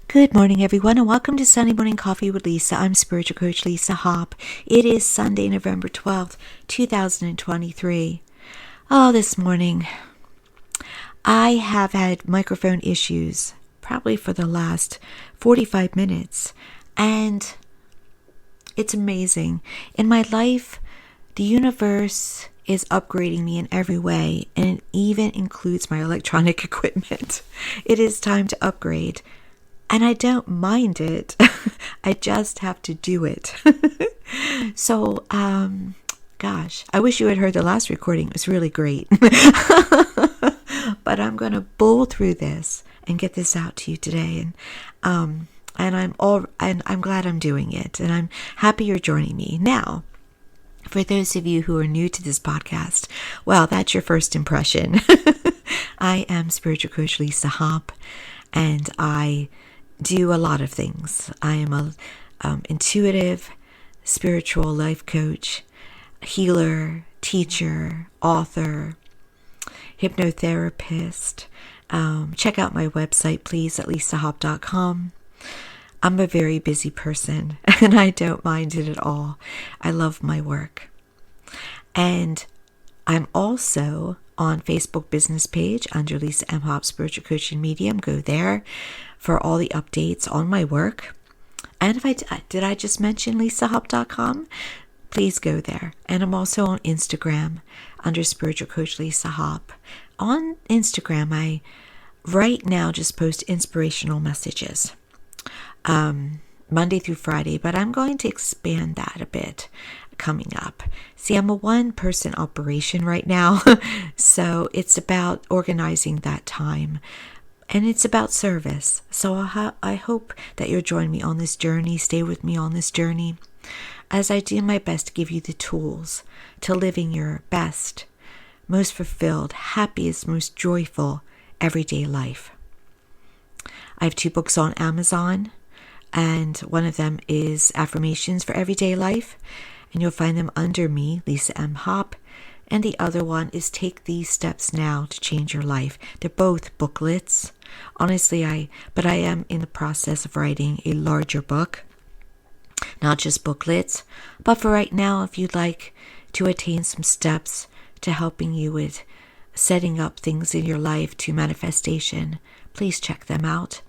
Good morning, everyone, and welcome to Sunday Morning Coffee with Lisa. I'm Spiritual Coach Lisa Hopp. It is Sunday, November 12th, 2023. Oh, this morning, I have had microphone issues probably for the last 45 minutes, and it's amazing. In my life, the universe is upgrading me in every way, and it even includes my electronic equipment. It is time to upgrade. And I don't mind it. I just have to do it. So, gosh, I wish you had heard the last recording. It was really great. But I'm going to bowl through this and get this out to you today. And I'm glad I'm doing it. And I'm happy you're joining me. Now, for those of you who are new to this podcast, well, that's your first impression. I am Spiritual Coach Lisa Hopp, and I do a lot of things. I am a intuitive, spiritual life coach, healer, teacher, author, hypnotherapist. Check out my website, please, at lisahopp.com. I'm a very busy person, and I don't mind it at all. I love my work. And I'm also on Facebook business page under Lisa M. Hopp Spiritual Coaching Medium. Go there for all the updates on my work. And if did I just mention lisahopp.com? Please go there. And I'm also on Instagram under Spiritual Coach Lisa Hopp. On Instagram, I right now just post inspirational messages, Monday through Friday, but I'm going to expand that a bit coming up. See, I'm a one-person operation right now, so it's about organizing that time. And it's about service. So I hope that you'll join me on this journey, stay with me on this journey, as I do my best to give you the tools to living your best, most fulfilled, happiest, most joyful everyday life. I have 2 books on Amazon, and one of them is Affirmations for Everyday Life, and you'll find them under me, Lisa M. Hopp. And the other one is Take These Steps Now to Change Your Life. They're both booklets. Honestly, I am in the process of writing a larger book, not just booklets. But for right now, if you'd like to attain some steps to helping you with setting up things in your life to manifestation, please check them out.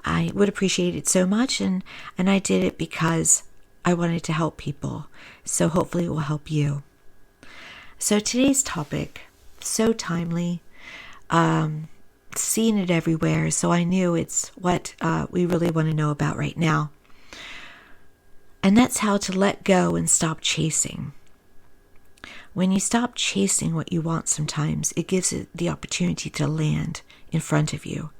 I would appreciate it so much, and I did it because I wanted to help people. So hopefully it will help you. So today's topic, so timely, seeing it everywhere, so I knew it's what we really want to know about right now. And that's how to let go and stop chasing. When you stop chasing what you want sometimes, it gives it the opportunity to land in front of you.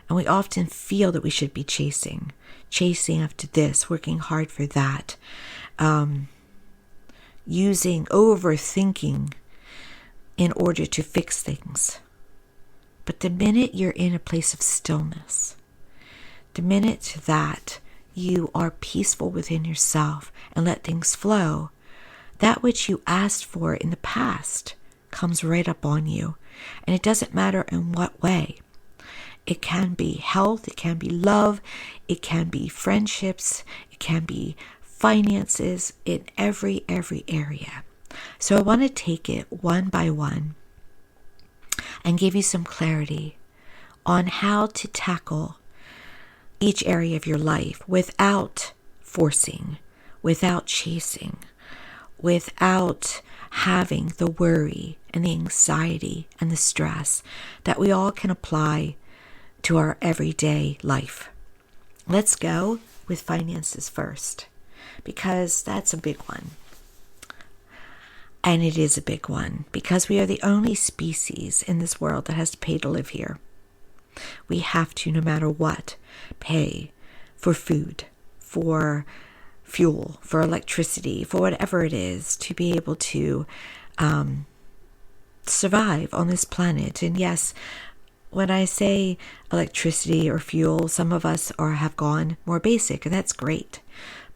And we often feel that we should be chasing after this, working hard for that, overthinking in order to fix things. But the minute you're in a place of stillness, the minute that you are peaceful within yourself and let things flow, that which you asked for in the past comes right up on you. And it doesn't matter in what way. It can be health, it can be love, it can be friendships, it can be finances, in every area. So I want to take it one by one and give you some clarity on how to tackle each area of your life without forcing, without chasing, without having the worry and the anxiety and the stress that we all can apply to our everyday life. Let's go with finances first, because that's a big one. And it is a big one, because we are the only species in this world that has to pay to live here. We have to, no matter what, pay for food, for fuel, for electricity, for whatever it is, to be able to survive on this planet. And yes, when I say electricity or fuel, some of us have gone more basic, and that's great.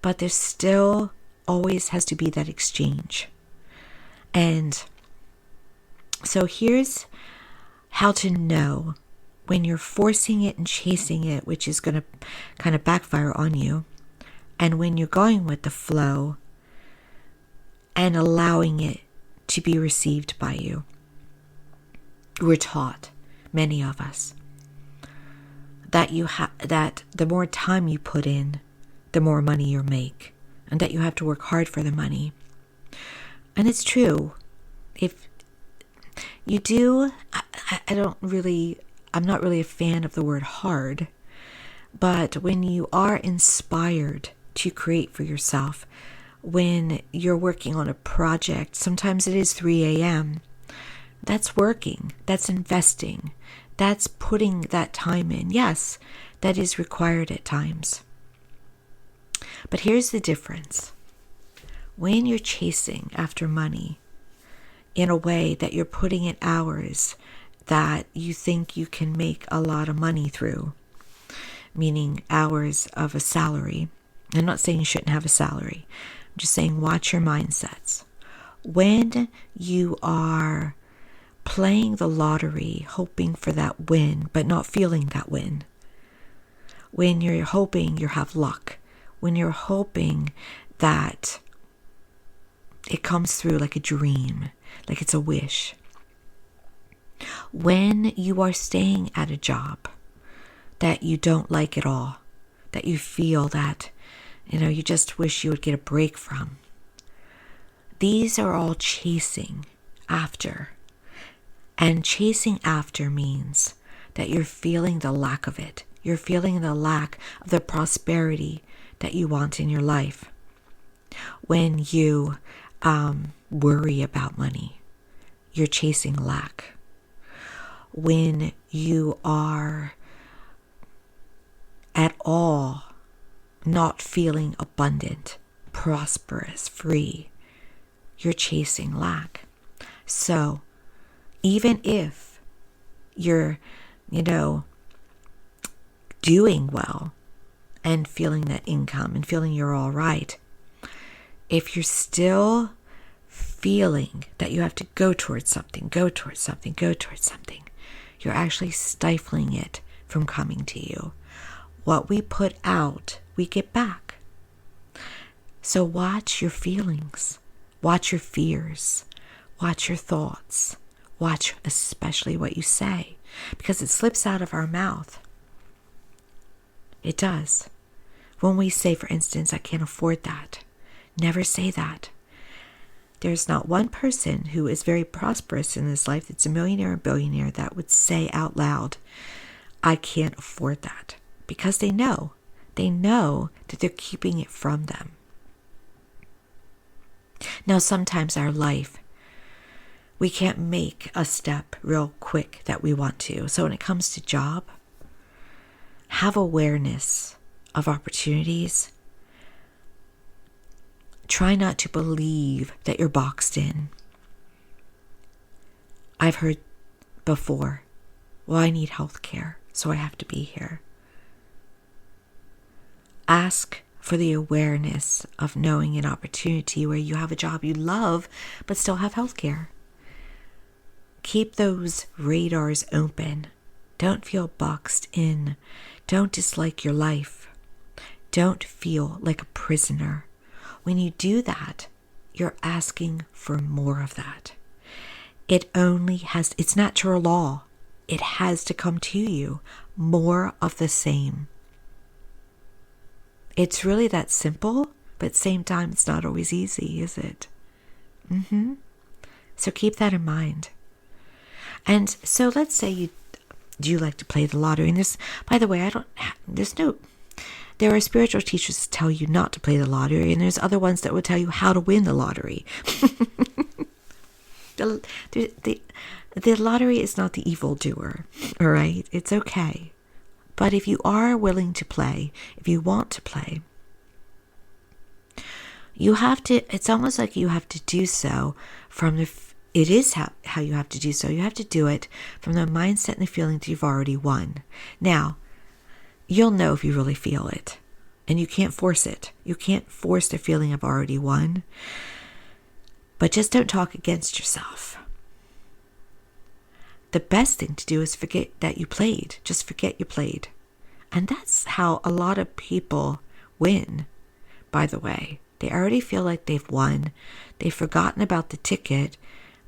But there still always has to be that exchange. And so here's how to know when you're forcing it and chasing it, which is going to kind of backfire on you, and when you're going with the flow and allowing it to be received by you. We're taught, many of us, that that the more time you put in, the more money you make, and that you have to work hard for the money. And it's true. If you do, I'm not really a fan of the word hard, but when you are inspired to create for yourself, when you're working on a project, sometimes it is 3 a.m., that's working, that's investing, that's putting that time in. Yes, that is required at times. But here's the difference. When you're chasing after money in a way that you're putting in hours that you think you can make a lot of money through, meaning hours of a salary. I'm not saying you shouldn't have a salary. I'm just saying watch your mindsets. When you are playing the lottery, hoping for that win, but not feeling that win. When you're hoping you have luck. When you're hoping that it comes through like a dream, like it's a wish. When you are staying at a job that you don't like at all, that you feel that, you just wish you would get a break from. These are all chasing after. And chasing after means that you're feeling the lack of it. You're feeling the lack of the prosperity that you want in your life. When you worry about money, you're chasing lack. When you are at all not feeling abundant, prosperous, free, you're chasing lack. So, even if you're, doing well and feeling that income and feeling you're all right, if you're still feeling that you have to go towards something, you're actually stifling it from coming to you. What we put out, we get back. So watch your feelings, watch your fears, watch your thoughts. Watch especially what you say, because it slips out of our mouth. It does. When we say, for instance, I can't afford that, never say that. There's not one person who is very prosperous in this life that's a millionaire or billionaire that would say out loud, I can't afford that, because they know that they're keeping it from them. Now, sometimes our life, we can't make a step real quick that we want to. So when it comes to job, have awareness of opportunities. Try not to believe that you're boxed in. I've heard before, well, I need health care, so I have to be here. Ask for the awareness of knowing an opportunity where you have a job you love, but still have health care. Keep those radars open. Don't feel boxed in. Don't dislike your life. Don't feel like a prisoner. When you do that, you're asking for more of that. It's natural law. It has to come to you. More of the same. It's really that simple, but at the same time, it's not always easy, is it? So keep that in mind. And so let's say you like to play the lottery. And this, by the way, there are spiritual teachers that tell you not to play the lottery, and there's other ones that will tell you how to win the lottery. The lottery is not the evildoer, all right? It's okay. But if you are willing to play, if you want to play, you have to, it's almost like you have to do so from it is how you have to do so. You have to do it from the mindset and the feeling that you've already won. Now, you'll know if you really feel it. And you can't force it. You can't force the feeling of already won. But just don't talk against yourself. the best thing to do is forget that you played. Just forget you played. And that's how a lot of people win, by the way. They already feel like they've won. They've forgotten about the ticket.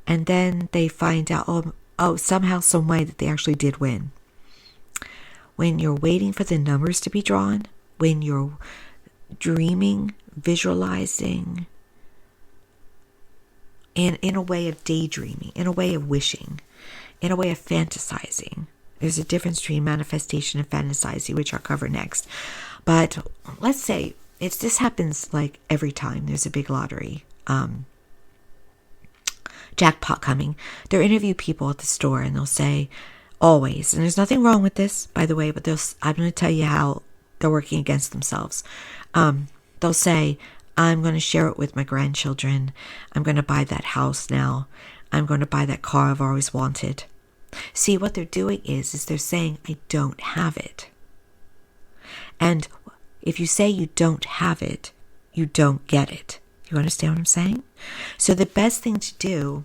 And then they find out, somehow, some way that they actually did win. When you're waiting for the numbers to be drawn, when you're dreaming, visualizing, in a way of daydreaming, in a way of wishing, in a way of fantasizing. There's a difference between manifestation and fantasizing, which I'll cover next. But let's say this happens like every time there's a big lottery jackpot coming. They'll interview people at the store and they'll say, always, and there's nothing wrong with this, by the way, but I'm going to tell you how they're working against themselves. They'll say, I'm going to share it with my grandchildren. I'm going to buy that house now. I'm going to buy that car I've always wanted. See, what they're doing is they're saying, I don't have it. And if you say you don't have it, you don't get it. You understand what I'm saying? So the best thing to do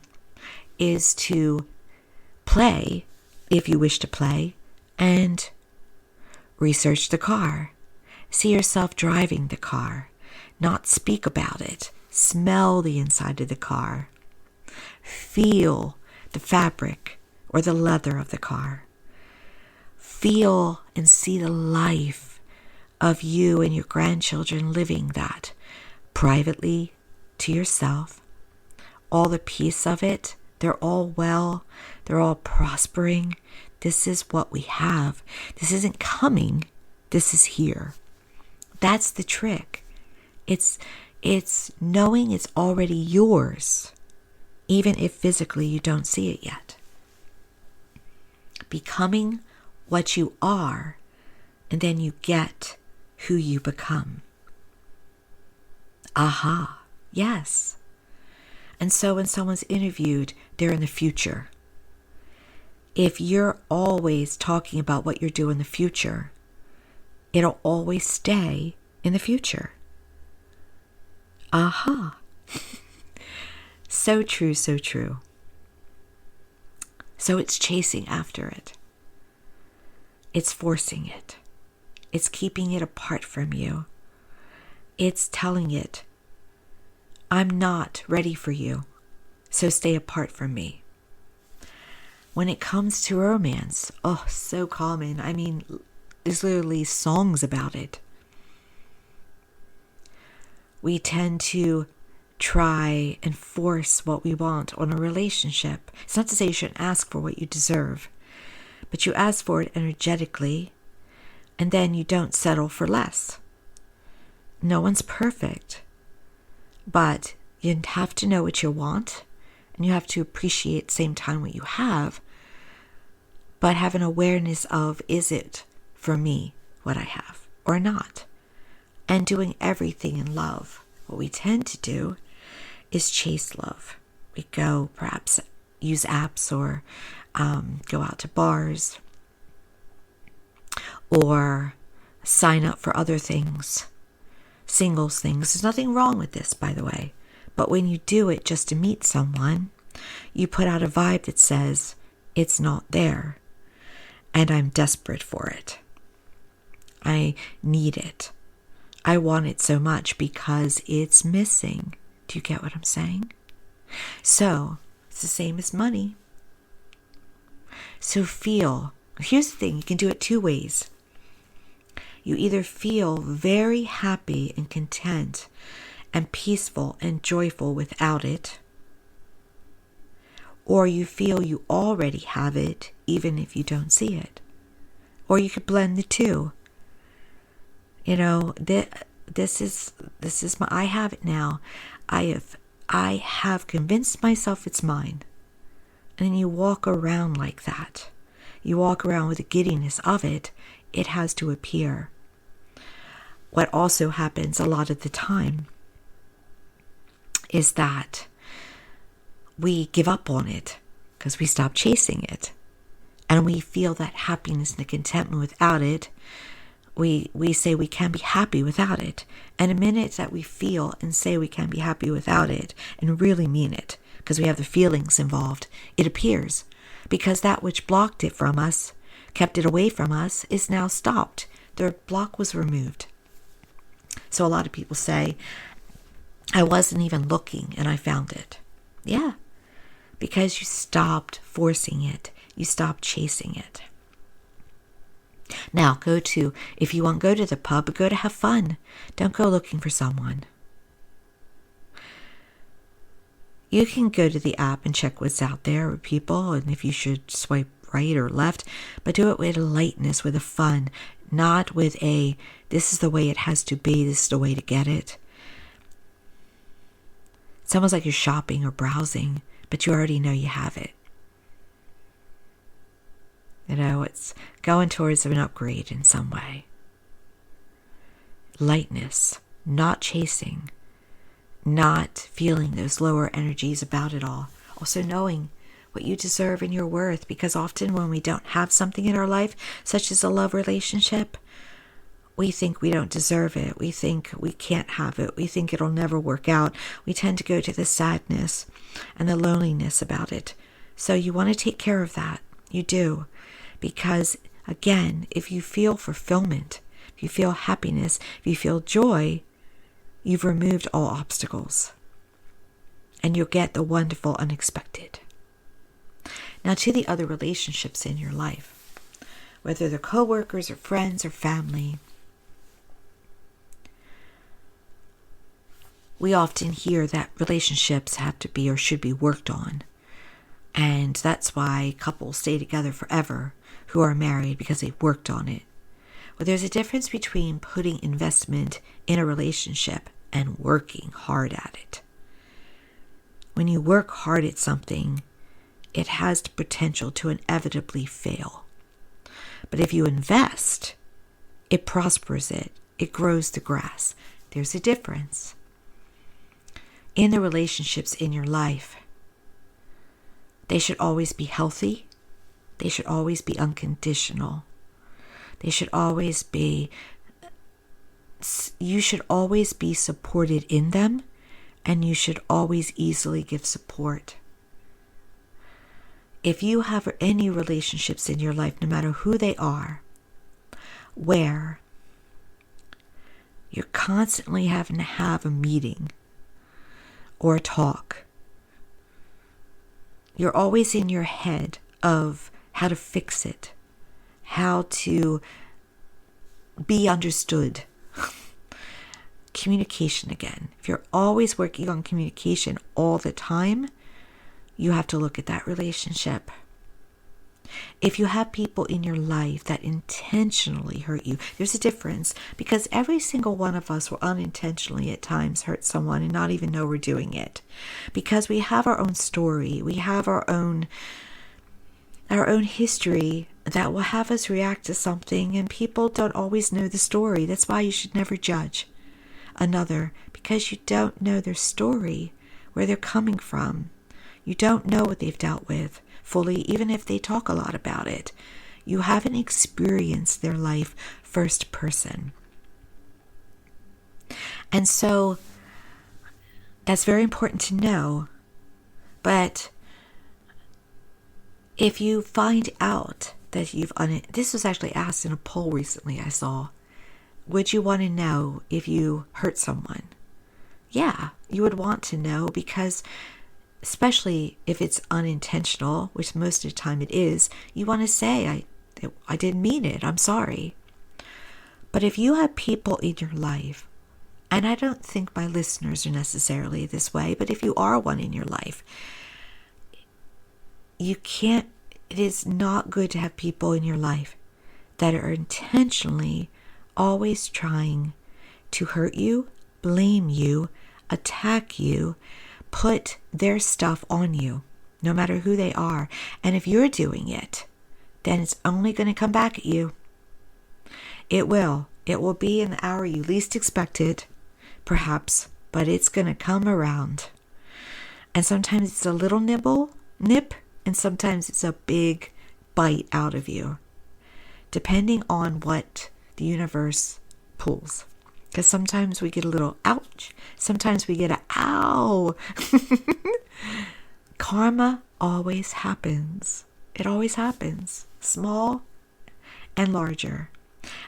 is to play, if you wish to play, and research the car. See yourself driving the car. Not speak about it. Smell the inside of the car. Feel the fabric or the leather of the car. Feel and see the life of you and your grandchildren living that privately to yourself. All the peace of it. They're all well. They're all prospering. This is what we have. This isn't coming. This is here. That's the trick. It's knowing it's already yours, even if physically you don't see it yet. Becoming what you are, and then you get who you become. Aha, yes. And so when someone's interviewed, they're in the future. If you're always talking about what you're doing in the future, it'll always stay in the future. Aha. So true, so true. So it's chasing after it. It's forcing it. It's keeping it apart from you. It's telling it, I'm not ready for you, so stay apart from me. When it comes to romance, so common. I mean, there's literally songs about it. We tend to try and force what we want on a relationship. It's not to say you shouldn't ask for what you deserve, but you ask for it energetically, and then you don't settle for less. No one's perfect, but you have to know what you want, and you have to appreciate at the same time what you have, but have an awareness of, is it for me what I have or not? And doing everything in love. What we tend to do is chase love. We go perhaps use apps or go out to bars or sign up for other things, singles things. There's nothing wrong with this, by the way. But when you do it just to meet someone, you put out a vibe that says, it's not there, and I'm desperate for it. I need it. I want it so much because it's missing. Do you get what I'm saying? So, it's the same as money. So feel. Here's the thing, you can do it two ways. You either feel very happy and content and peaceful and joyful without it, or you feel you already have it even if you don't see it. Or you could blend the two. You know, this is I have it now. I have convinced myself it's mine. And then you walk around like that. You walk around with the giddiness of it. It has to appear. What also happens a lot of the time is that we give up on it because we stop chasing it. And we feel that happiness and the contentment without it. We say we can be happy without it. And the minute that we feel and say we can be happy without it and really mean it, because we have the feelings involved, it appears. because that which blocked it from us, kept it away from us, is now stopped. The block was removed. So a lot of people say, I wasn't even looking and I found it. Yeah, because you stopped forcing it. You stopped chasing it. Now, if you want to go to the pub, go to have fun. Don't go looking for someone. You can go to the app and check what's out there with people and if you should swipe right or left, but do it with a lightness, with a fun, not with a, this is the way it has to be, this is the way to get it. It's almost like you're shopping or browsing, but you already know you have it. It's going towards an upgrade in some way. Lightness, not chasing, not feeling those lower energies about it all. Also knowing what you deserve and your worth, because often when we don't have something in our life, such as a love relationship, we think we don't deserve it. We think we can't have it. We think it'll never work out. We tend to go to the sadness and the loneliness about it. So you want to take care of that. You do. Because, again, if you feel fulfillment, if you feel happiness, if you feel joy, you've removed all obstacles. And you'll get the wonderful unexpected. Now to the other relationships in your life, whether they're coworkers or friends or family. We often hear that relationships have to be or should be worked on. And that's why couples stay together forever who are married, because they've worked on it. Well, there's a difference between putting investment in a relationship and working hard at it. When you work hard at something, it has the potential to inevitably fail. But if you invest, it prospers it. It grows the grass. There's a difference. In the relationships in your life, they should always be healthy. They should always be unconditional. They should always be, you should always be supported in them, and you should always easily give support. If you have any relationships in your life, no matter who they are, where you're constantly having to have a meeting or a talk, you're always in your head of how to fix it, how to be understood. Communication again. If you're always working on communication all the time, you have to look at that relationship. If you have people in your life that intentionally hurt you, there's a difference, because every single one of us will unintentionally at times hurt someone and not even know we're doing it. Because we have our own story, we have our own history that will have us react to something, and people don't always know the story. That's why you should never judge another, because you don't know their story, where they're coming from. You don't know what they've dealt with fully, even if they talk a lot about it. You haven't experienced their life first person. And so that's very important to know. But if you find out that this was actually asked in a poll recently I saw, would you want to know if you hurt someone? Yeah, you would want to know, because especially if it's unintentional, which most of the time it is, you want to say, I didn't mean it, I'm sorry. But if you have people in your life, and I don't think my listeners are necessarily this way, but if you are one in your life, it is not good to have people in your life that are intentionally always trying to hurt you, blame you, attack you, put their stuff on you, no matter who they are. And if you're doing it, then it's only going to come back at you. It will. It will be in the hour you least expect it, perhaps, but it's going to come around. And sometimes it's a little nip, and sometimes it's a big bite out of you, depending on what the universe pulls. Because sometimes we get a little ouch. Sometimes we get a ow. Karma always happens. It always happens. Small and larger.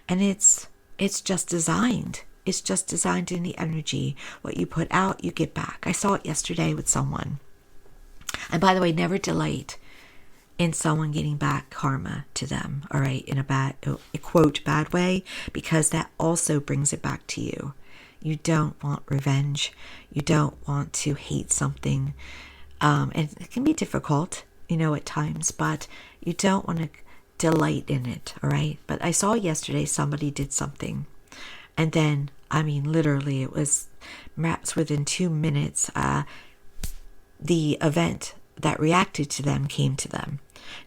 And it's just designed. It's just designed in the energy. What you put out, you get back. I saw it yesterday with someone. And by the way, never delight in someone getting back karma to them, all right, in a quote, bad way, because that also brings it back to you. You don't want revenge. You don't want to hate something. And it can be difficult, at times, but you don't want to delight in it, all right? But I saw yesterday somebody did something, and then, literally, it was perhaps within 2 minutes, the event that reacted to them came to them.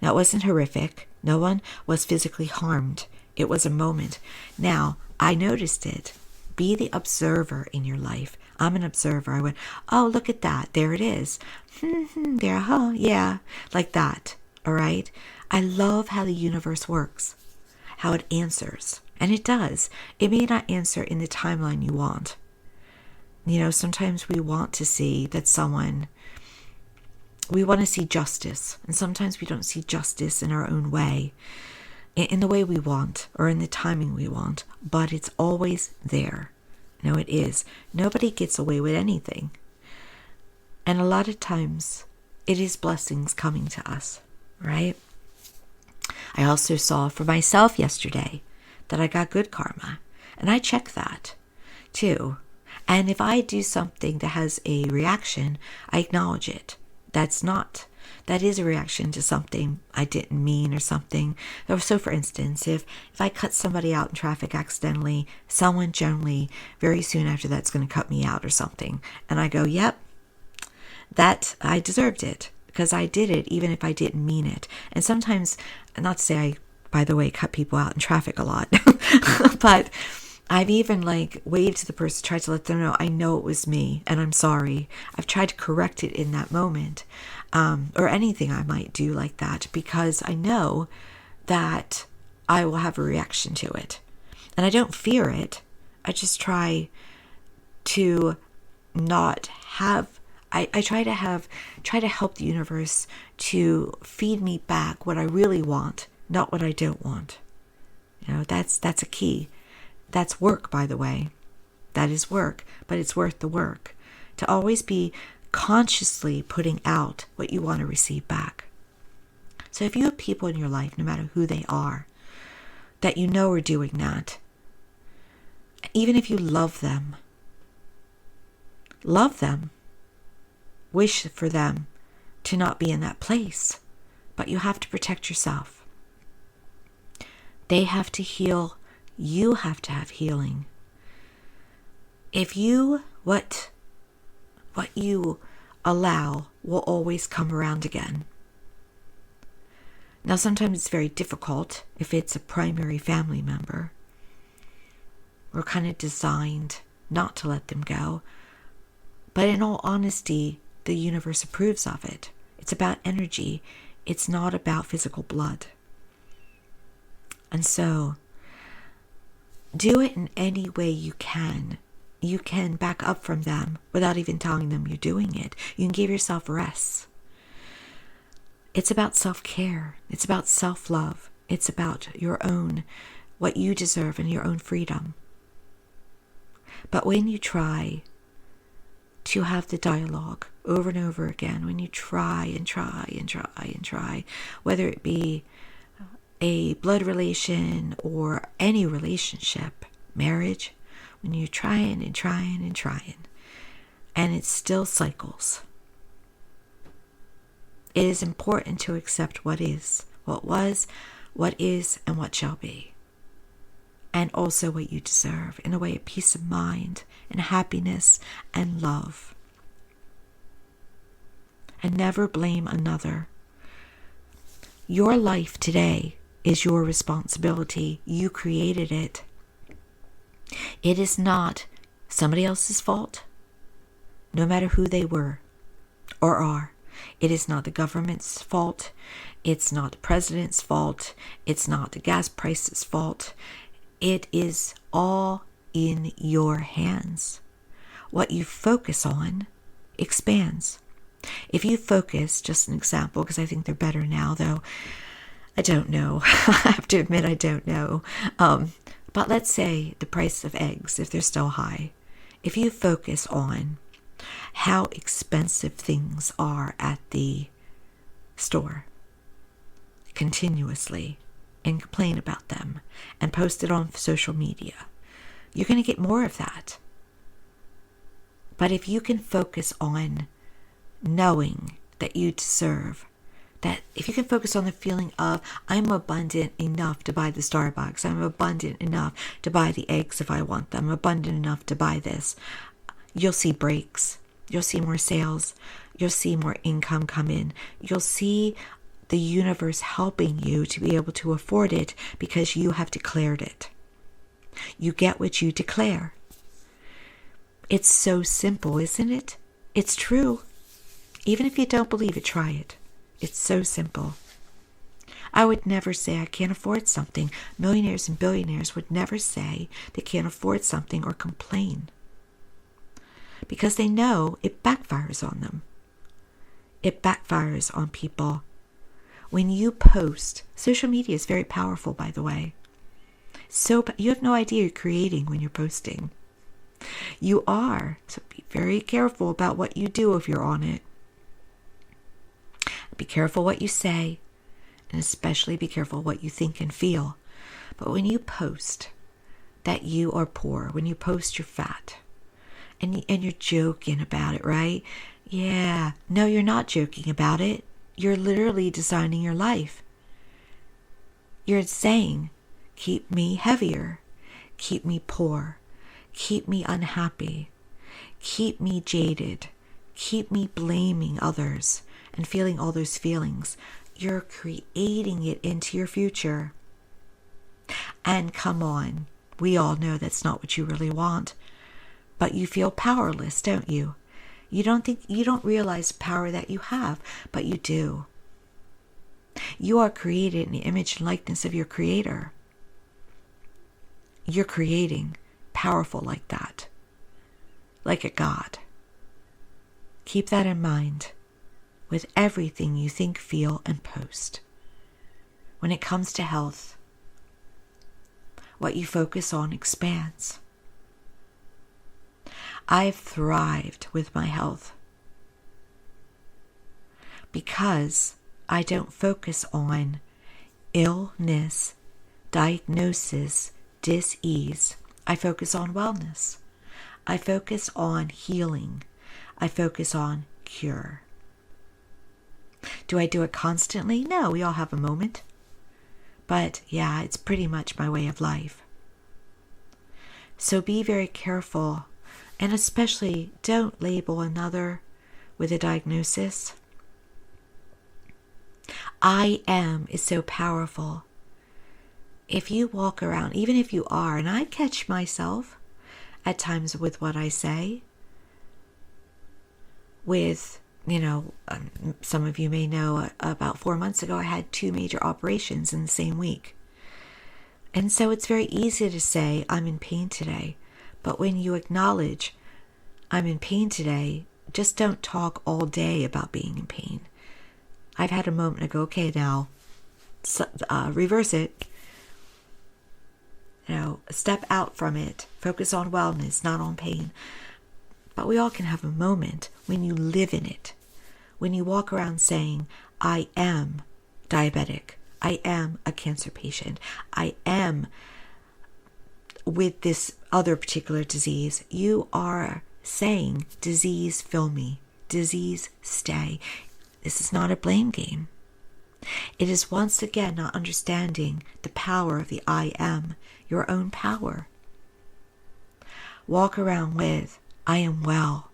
Now, it wasn't horrific. No one was physically harmed. It was a moment. Now, I noticed it. Be the observer in your life. I'm an observer. I went, oh, look at that. There it is. There, yeah, like that. All right? I love how the universe works, how it answers. And it does. It may not answer in the timeline you want. Sometimes we want to see we want to see justice. And sometimes we don't see justice in our own way, in the way we want, or in the timing we want. But it's always there. It is. Nobody gets away with anything. And a lot of times, it is blessings coming to us, right? I also saw for myself yesterday that I got good karma. And I check that, too. And if I do something that has a reaction, I acknowledge it. That is a reaction to something I didn't mean or something. So for instance, if I cut somebody out in traffic accidentally, someone generally very soon after that's going to cut me out or something. And I go, yep, that I deserved it because I did it even if I didn't mean it. And sometimes, not to say I, by the way, cut people out in traffic a lot, but I've even waved to the person, tried to let them know I know it was me and I'm sorry. I've tried to correct it in that moment, or anything I might do like that, because I know that I will have a reaction to it. And I don't fear it. I just try to not have, I try to help the universe to feed me back what I really want, not what I don't want. That's a key. That's work, by the way. That is work, but it's worth the work. To always be consciously putting out what you want to receive back. So if you have people in your life, no matter who they are, that are doing that, even if you love them, wish for them to not be in that place, but you have to protect yourself. They have to heal. You have to have healing. If what you allow will always come around again. Now, sometimes it's very difficult if it's a primary family member. We're kind of designed not to let them go. But in all honesty, the universe approves of it. It's about energy. It's not about physical blood. And so, do it in any way you can. You can back up from them without even telling them you're doing it. You can give yourself rest. It's about self-care. It's about self-love. It's about your own, what you deserve and your own freedom. But when you try to have the dialogue over and over again, when you try and try and try and try, whether it be a blood relation or any relationship, marriage, when you're trying and trying and trying, and it still cycles, it is important to accept what is, what was, what is, and what shall be. And also what you deserve in a way of peace of mind and happiness and love. And never blame another. Your life today is your responsibility. You created it. It is not somebody else's fault, no matter who they were or are. It is not the government's fault. It's not the president's fault. It's not the gas price's fault. It is all in your hands. What you focus on expands. If you focus, just an example, because I think they're better now, though, I don't know. I have to admit, I don't know. But let's say the price of eggs, if they're still high, if you focus on how expensive things are at the store continuously and complain about them and post it on social media, you're going to get more of that. But if you can focus on knowing that you deserve, that if you can focus on the feeling of, I'm abundant enough to buy the Starbucks, I'm abundant enough to buy the eggs if I want them, I'm abundant enough to buy this, you'll see breaks, you'll see more sales, you'll see more income come in, you'll see the universe helping you to be able to afford it because you have declared it. You get what you declare. It's so simple, isn't it? It's true. Even if you don't believe it, try it. It's so simple. I would never say I can't afford something. Millionaires and billionaires would never say they can't afford something or complain, because they know it backfires on them. It backfires on people. When you post, social media is very powerful, by the way. So you have no idea you're creating when you're posting. You are. So be very careful about what you do if you're on it. Be careful what you say, and especially be careful what you think and feel. But when you post that you are poor, when you post you're fat, and you're joking about it, right? Yeah. No, you're not joking about it. You're literally designing your life. You're saying, keep me heavier, keep me poor, keep me unhappy, keep me jaded, keep me blaming others and feeling all those feelings. You're creating it into your future. And come on, we all know that's not what you really want, but you feel powerless, don't you? You don't realize the power that you have, but you do. You are created in the image and likeness of your Creator. You're creating powerful like that, like a God. Keep that in mind with everything you think, feel, and post. When it comes to health, what you focus on expands. I've thrived with my health because I don't focus on illness, diagnosis, dis-ease. I focus on wellness. I focus on healing. I focus on cure. Do I do it constantly? No, we all have a moment. But yeah, it's pretty much my way of life. So be very careful, and especially don't label another with a diagnosis. I am is so powerful. If you walk around, even if you are, and I catch myself at times with what I say, with, some of you may know, about 4 months ago, I had 2 major operations in the same week. And so it's very easy to say, I'm in pain today. But when you acknowledge, I'm in pain today, just don't talk all day about being in pain. I've had a moment to go, okay, now, reverse it. Step out from it. Focus on wellness, not on pain. But we all can have a moment when you live in it. When you walk around saying, I am diabetic. I am a cancer patient. I am with this other particular disease. You are saying, disease fill me. Disease stay. This is not a blame game. It is once again not understanding the power of the I am, your own power. Walk around with, I am well.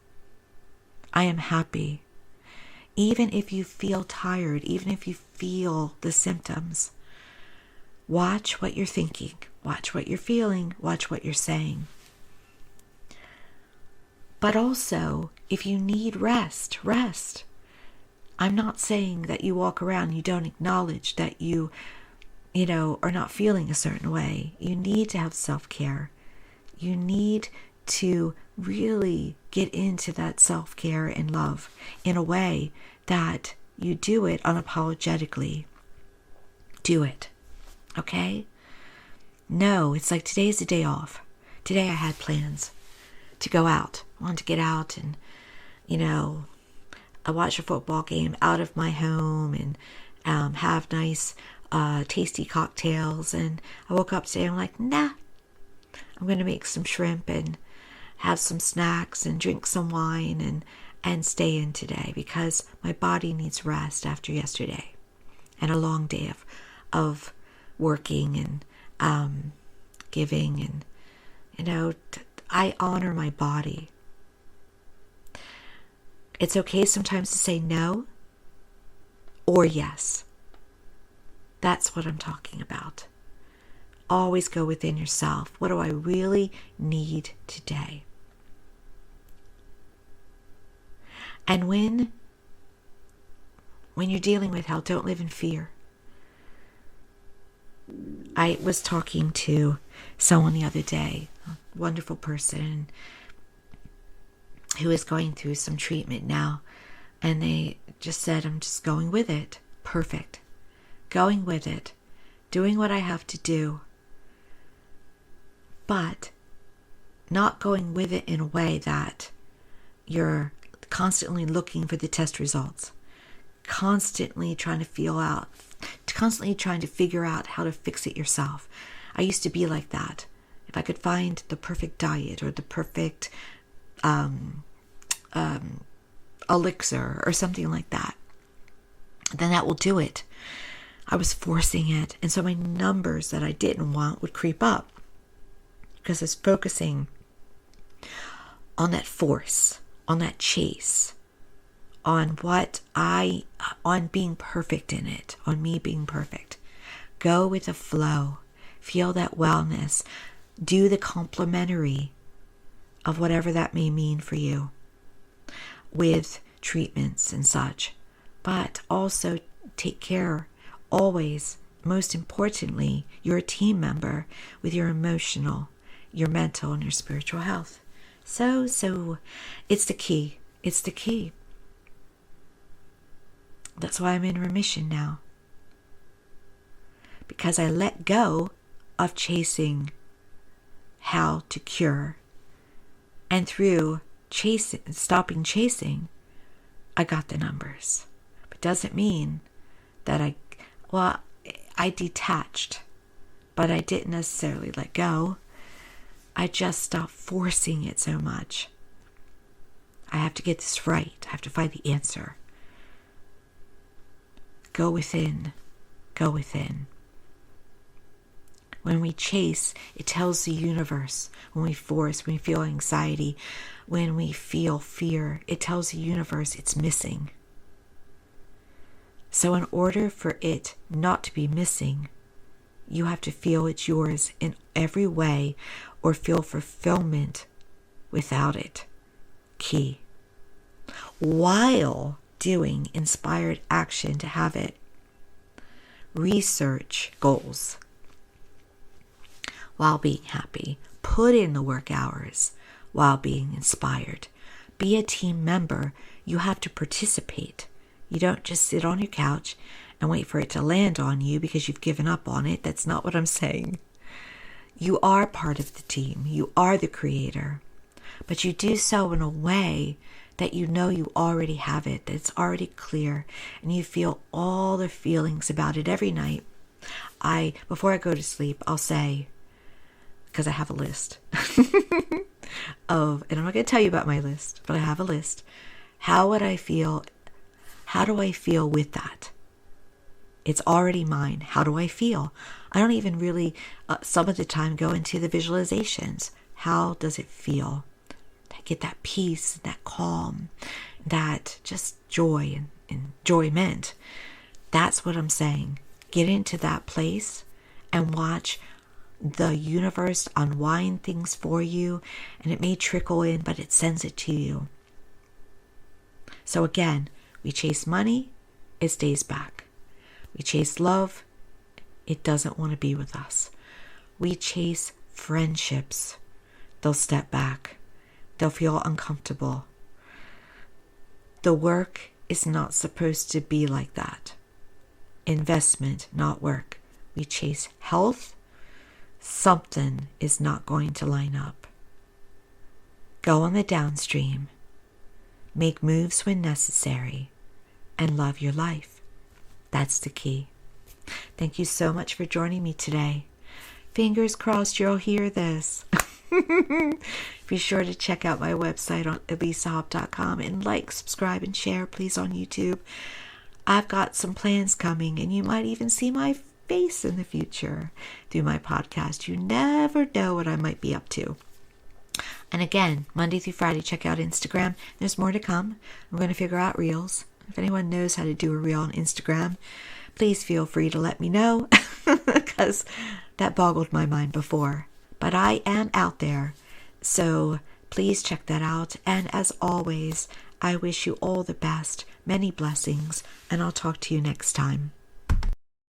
I am happy. Even if you feel tired, even if you feel the symptoms, watch what you're thinking, watch what you're feeling, watch what you're saying. But also, if you need rest, rest. I'm not saying that you walk around and you don't acknowledge that you are not feeling a certain way. You need to have self-care. You need to really get into that self-care and love in a way that you do it unapologetically. Do it. Okay? No, it's like today's the day off. Today I had plans to go out. I wanted to get out and, I watch a football game out of my home and have nice, tasty cocktails. And I woke up today and I'm like, nah, I'm going to make some shrimp and have some snacks and drink some wine and stay in today because my body needs rest after yesterday and a long day of working and giving. And, I honor my body. It's okay sometimes to say no or yes. That's what I'm talking about. Always go within yourself. What do I really need today? And when you're dealing with hell, don't live in fear. I was talking to someone the other day, a wonderful person who is going through some treatment now, and they just said, I'm just going with it. Perfect. Going with it. Doing what I have to do. But not going with it in a way that you're constantly looking for the test results. Constantly trying to figure out how to fix it yourself. I used to be like that. If I could find the perfect diet or the perfect elixir or something like that, then that will do it. I was forcing it, and so my numbers that I didn't want would creep up because I was focusing on that force, on that chase, on being perfect in it, on me being perfect. Go with the flow. Feel that wellness. Do the complementary of whatever that may mean for you with treatments and such. But also take care, always, most importantly, you're a team member with your emotional, your mental, and your spiritual health. So it's the key. It's the key. That's why I'm in remission now. Because I let go of chasing how to cure. And through stopping chasing, I got the numbers. But doesn't mean that I detached, but I didn't necessarily let go. I just stopped forcing it so much. I have to get this right. I have to find the answer. Go within. Go within. When we chase, it tells the universe. When we force, when we feel anxiety, when we feel fear, it tells the universe it's missing. So in order for it not to be missing, you have to feel it's yours in every way or feel fulfillment without it. Key. While doing inspired action to have it. Research goals while being happy. Put in the work hours while being inspired. Be a team member. You have to participate. You don't just sit on your couch and wait for it to land on you because you've given up on it. That's not what I'm saying. You are part of the team. You are the creator. But you do so in a way that you know you already have it, that it's already clear, and you feel all the feelings about it every night. Before I go to sleep, I'll say, because I have a list and I'm not going to tell you about my list, but I have a list. How would I feel? How do I feel with that? It's already mine. How do I feel? I don't even really, some of the time, go into the visualizations. How does it feel? I get that peace, that calm, that just joy and enjoyment. That's what I'm saying. Get into that place and watch the universe unwind things for you, and it may trickle in, but it sends it to you. So again, we chase money, it stays back. We chase love, it doesn't want to be with us. We chase friendships, they'll step back. They'll feel uncomfortable. The work is not supposed to be like that. Investment, not work. We chase health. Something is not going to line up. Go on the downstream. Make moves when necessary. And love your life. That's the key. Thank you so much for joining me today. Fingers crossed you'll hear this. Be sure to check out my website on elisahop.com and like, subscribe, and share, please, on YouTube. I've got some plans coming, and you might even see my face in the future through my podcast. You never know what I might be up to. And again, Monday through Friday, check out Instagram. There's more to come. I'm going to figure out Reels. If anyone knows how to do a Reel on Instagram, please feel free to let me know, because that boggled my mind before. But I am out there, so please check that out. And as always, I wish you all the best, many blessings, and I'll talk to you next time.